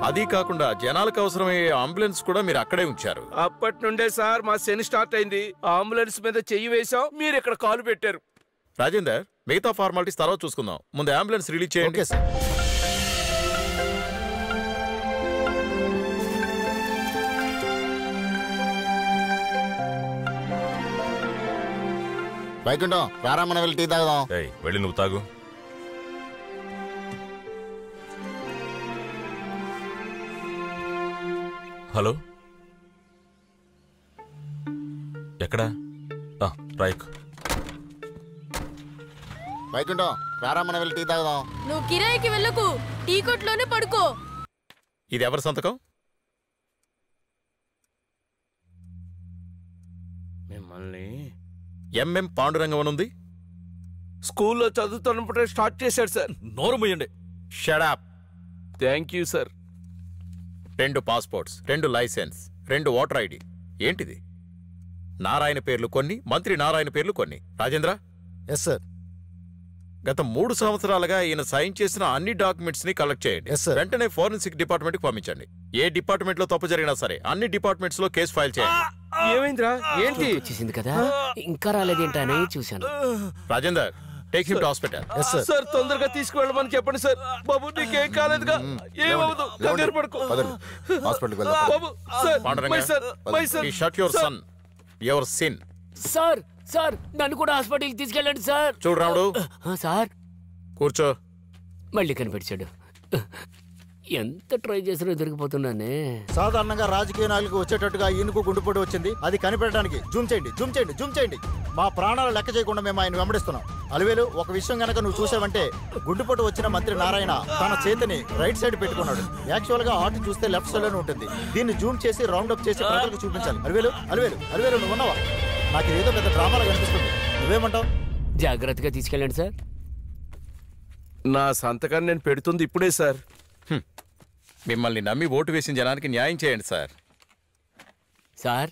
అది కాకుండా జనాలకు అవసరమయ్యే అంబులెన్స్ కూడా మీరు అక్కడే ఉంచారు. అప్పటి నుండే సార్ మా శని స్టార్ట్ అయింది. అంబులెన్స్ మీద చెయ్యి వేసాం, మీరు ఇక్కడ కాలు పెట్టారు. రాజేందర్, మిగతా ఫార్మాలిటీస్ తర్వాత చూసుకుందాం. ముందు అంబులెన్స్ రిలీజ్ చేయండి. సార్. వైకుంఠం రారా, మనం వెళ్ళి టీ తాగుదాం. వెళ్ళి నువ్వు తాగు. హలో, ఎక్కడా? రాయక్. వైకుంఠం రారా, మనం వెళ్ళి టీ తాగుదాం. నువ్వు కిరాయికి వెళ్ళకు, టీ కొట్లోనే పడుకో. ఇది ఎవరి సంతకం? మిమ్మల్ని ఎంఎం పాండురంగం ఉంది. స్కూల్లో చదువుతున్నప్పుడే స్టార్ట్ చేశాడు సార్. నోరు మూయండి. Shut up. Thank you sir. 2 passports, 2 licence, 2 voter ID. ఏంటిది? నారాయణ పేర్లు కొన్ని, మంత్రి నారాయణ పేర్లు కొన్ని. రాజేంద్ర. Yes sir. గత 3 సంవత్సరాలుగా ఈయన సైన్ చేసిన అన్ని డాక్యుమెంట్స్ ని కలెక్ట్ చేయండి. వెంటనే ఫోరెన్సిక్ డిపార్ట్మెంట్ కి పంపించండి. ఏ డిపార్ట్మెంట్ లో తప్పు జరిగినా సరే అన్ని డిపార్ట్మెంట్స్ లో కేసు ఫైల్ చేయండి. ఏమైందిరా? ఏంటి వచ్చేసింది కదా, ఇంకా రాలేదేంటని చూశాను. Rajender, take him to hospital. Sir తొందరగా తీసుకువెళ్ళమని చెప్పండి సార్. బాబు నీకేం కాలేదుగా? ఏమవుదు, కంగారు పడుకో. హాస్పిటల్కి బాబు sir, my sir, my sir. Shut your son, your sin. Sir sir, నన్ను కూడా హాస్పిటల్కి తీసుకెళ్ళండి సార్. చూడు రాముడు. సార్ కూర్చో. మళ్ళీ కనిపించాడు. ఎంత ట్రై చేసినా దొరికిపోతున్నానే. సాధారణంగా రాజకీయ నాయకులకు వచ్చేటట్టుగా ఈయనకు గుండెపోటు వచ్చింది. అది కనిపెట్టడానికి జూమ్ చేయండి, జూమ్ చేయండి, జూమ్ చేయండి. మా ప్రాణాలు లెక్క చేయకుండా మేము ఆయన వెంబడిస్తున్నాం. అలివేలు, ఒక విషయం గనక నువ్వు చూసావంటే, గుండెపోటు వచ్చిన మంత్రి నారాయణ తన చేతిని రైట్ సైడ్ పెట్టుకున్నాడు. యాక్చువల్ గా హార్ట్ చూస్తే లెఫ్ట్ సైడ్ లోనే ఉంటుంది. దీన్ని జూమ్ చేసి రౌండ్ అప్ చేసి ప్రజలకు చూపించాలి. అలివేలు, అలివేలు, అలివేలు, నువ్వు ఉన్నావా? నాకు ఇదేదో పెద్ద డ్రామాలో కనిపిస్తుంది. నువ్వేమంటావు? జాగ్రత్తగా తీసుకెళ్ళండి సార్. నా సంతకాన్ని నేను పెడుతుంది ఇప్పుడే సార్. మిమ్మల్ని నమ్మి ఓటు వేసిన జనానికి న్యాయం చేయండి సార్. సార్,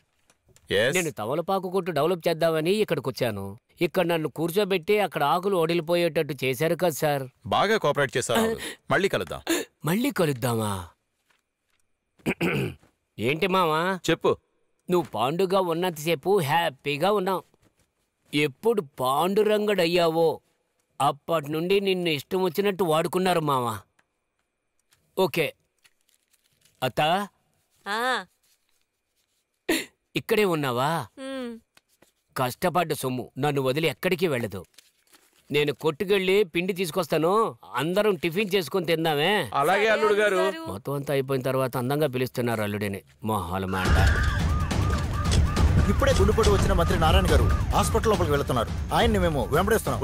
నేను తమలపాకు కొట్టు డెవలప్ చేద్దామని ఇక్కడికి వచ్చాను. ఇక్కడ నన్ను కూర్చోబెట్టి అక్కడ ఆకులు ఓడిలిపోయేటట్టు చేశారు కదా సార్. బాగా కోఆపరేట్ చేశారు. మళ్ళీ కలుద్దాం. మళ్ళీ కలుద్దామా? ఏంటి మావా చెప్పు. నువ్వు పాండుగా ఉన్నంతసేపు హ్యాపీగా ఉన్నావు. ఎప్పుడు పాండురంగడయ్యావో అప్పటి నుండి నిన్ను ఇష్టం వచ్చినట్టు వాడుకున్నారు మావా. ఓకే అత్త, ఇక్కడే ఉన్నావా? కష్టపడ్డ సొమ్ము నన్ను వదిలి ఎక్కడికి వెళ్ళదు. నేను కొట్టుకెళ్ళి పిండి తీసుకొస్తాను, అందరం టిఫిన్ చేసుకుని తిందామే. అలాగే అల్లుడు గారు. మొత్తం అంతా అయిపోయిన తర్వాత అందంగా పిలుస్తున్నారు అల్లుడిని. మొహాల మాట. ఇప్పుడే గుండెపోటు వచ్చిన మంత్రి నారాయణ గారు హాస్పిటల్ లోపలికి వెళ్తున్నారు. ఆయన్ని మేము వెంబడిస్తున్నాం.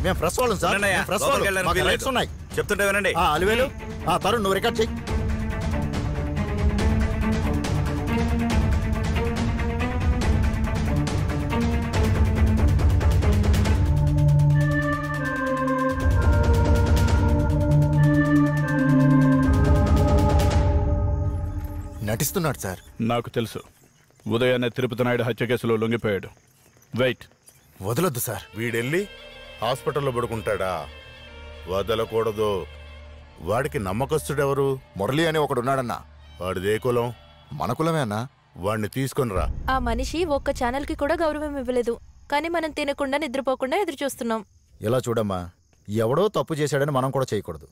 మేము ప్రెస్ వాళ్ళం సార్. ప్రెస్ వాళ్ళు ఉన్నాయి. చెప్తుంటే వినండి. అలివేలు, తరుణ్ నువ్వు రికార్డ్ చెయ్యి. నటిస్తున్నాడు సార్. నాకు తెలుసు. ఉదయాన్నే తిరుపతి నాయుడు హత్య కేసులో లొంగిపోయాడు. వెయిట్. వదలొద్దు సార్. వీడెళ్ళి హాస్పిటల్లో పడుకుంటాడా? వదలకూడదు. వాడికి నమ్మకస్తుడెవరు? మురళి అని ఒకడున్నాడన్నా. వాడిదే కులం? మన కులమే అన్నా. వాడిని తీసుకొనిరా. ఆ మనిషి ఒక్క ఛానల్ కి కూడా గౌరవం ఇవ్వలేదు, కానీ మనం తినకుండా నిద్రపోకుండా ఎదురు చూస్తున్నాం. ఇలా చూడమ్మా, ఎవడో తప్పు చేశాడని మనం కూడా చేయకూడదు.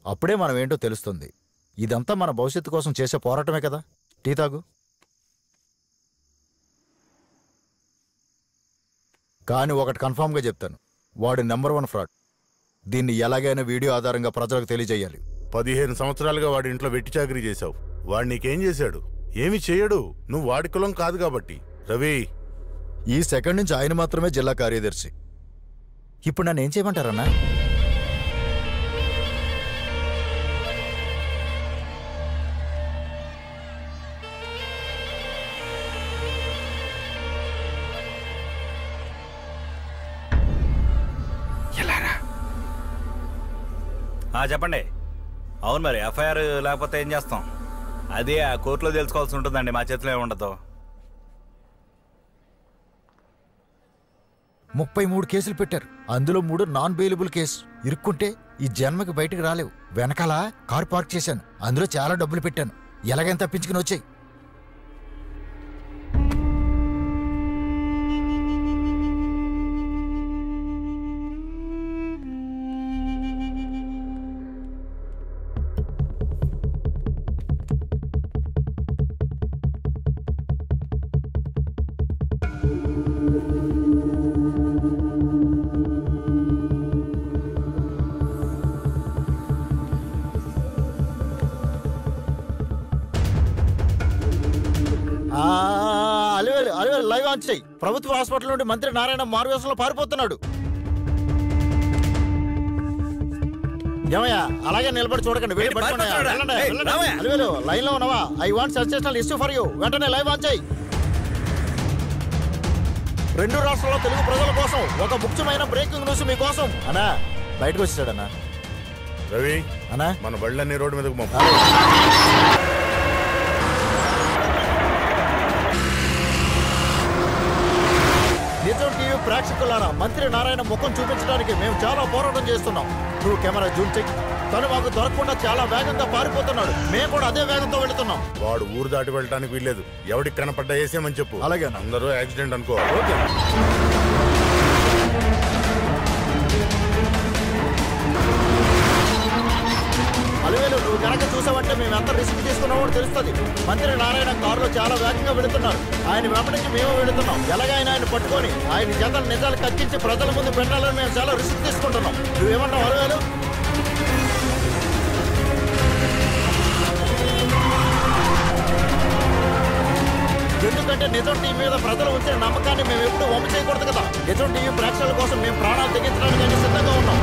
అప్పుడే మనం ఏంటో తెలుస్తుంది. ఇదంతా మన భవిష్యత్తు కోసం చేసే పోరాటమే కదా. టీ తాగు. కానీ ఒకటి కన్ఫామ్గా చెప్తాను, వాడు నెంబర్ 1 ఫ్రాడ్. దీన్ని ఎలాగైనా వీడియో ఆధారంగా ప్రజలకు తెలియజేయాలి. 15 సంవత్సరాలుగా వాడి ఇంట్లో వెట్టి చాకరీ చేశావు. వాడు నీకేం చేశాడు? ఏమి చేయడు. నువ్వు వాడి కులం కాదు కాబట్టి. రవి, ఈ సెకండ్ నుంచి ఆయన మాత్రమే జిల్లా కార్యదర్శి. ఇప్పుడు నన్ను ఏం చేయమంటారన్నా? చెప్పండి. అవును, మరి ఎఫ్ఐఆర్ లేకపోతే ఏం చేస్తాం? అదే ఆ కోర్టులో తెలుసుకోవాల్సి ఉంటుందండి. మా చేతిలో ఏమి ఉండదు. 33 కేసులు పెట్టారు. అందులో 3 నాన్ బెయిలబుల్ కేసు. ఇరుక్కుంటే ఈ జన్మకి బయటకు రాలేవు. వెనకాల కారు పార్క్ చేశాను. అందులో చాలా డబ్బులు పెట్టాను. ఎలాగైనా తప్పించుకుని వచ్చాయి. లైవ్ ఆన్ చేయి. ప్రభుత్వ హాస్పిటల్ నుండి మంత్రి నారాయణ మారువేషంలో పారిపోతున్నాడు. ఏమయ్యా అలాగే నిలబడి చూడకండి. లైన్ లో ఉన్నావా? I want sensational issue for you. వెంటనే లైవ్ ఆన్ చేయి. 2 రాష్ట్రాల్లో తెలుగు ప్రజల కోసం ఒక ముఖ్యమైన బ్రేకింగ్ న్యూస్ మీకోసం. అన్నా బయటకు వచ్చాడన్నా. రవి అన్నా మన బళ్ళన్నీ రోడ్డు మీదకు పంపు. నిజం టీవీ ప్రేక్షకులారా, మంత్రి నారాయణ ముఖం చూపించడానికి మేము చాలా పోరాటం చేస్తున్నాం. నువ్వు కెమెరా జూమ్ చెయ్యి. తను మాకు దొరకకుండా చాలా వేగంగా పారిపోతున్నాడు. మేము కూడా అదే వేగంతో వెళుతున్నాం. వాడు ఊరు దాటి వెళ్ళడానికి వీల్లేదు. ఎవడికి కనపడ్డా వేసేమని చెప్పు. అలాగే అందరూ యాక్సిడెంట్ అనుకో. ఓకే. అలివేలు నువ్వు కనుక చూసావంటే మేము ఎంత రిస్క్ తీసుకున్నామో తెలుస్తుంది. మంత్రి నారాయణ కారులో చాలా వేగంగా వెళుతున్నారు. ఆయన వెంబడించి మేము వెళుతున్నాం. ఎలాగైనా ఆయన పట్టుకొని ఆయన జతల నిజాలు కక్కించి ప్రజల ముందు పెట్టాలని మేము చాలా రిస్క్ తీసుకుంటున్నాం. నువ్వేమన్నావు అలివేలు? ఎందుకంటే నిజం టీవీ మీద ప్రజలు ఉంచిన నమ్మకాన్ని మేము ఎప్పుడు వంప చేయకూడదు కదా. నిజం టీవీ ప్రేక్షకుల కోసం మేము ప్రాణాలు తెగించడానికి సిద్ధంగా ఉన్నాం.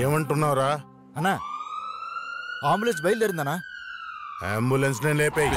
ఏమంటున్నావురా? అన్నా అంబులెన్స్ బయలుదేరిందనా? అంబులెన్స్ నే లేపేయి.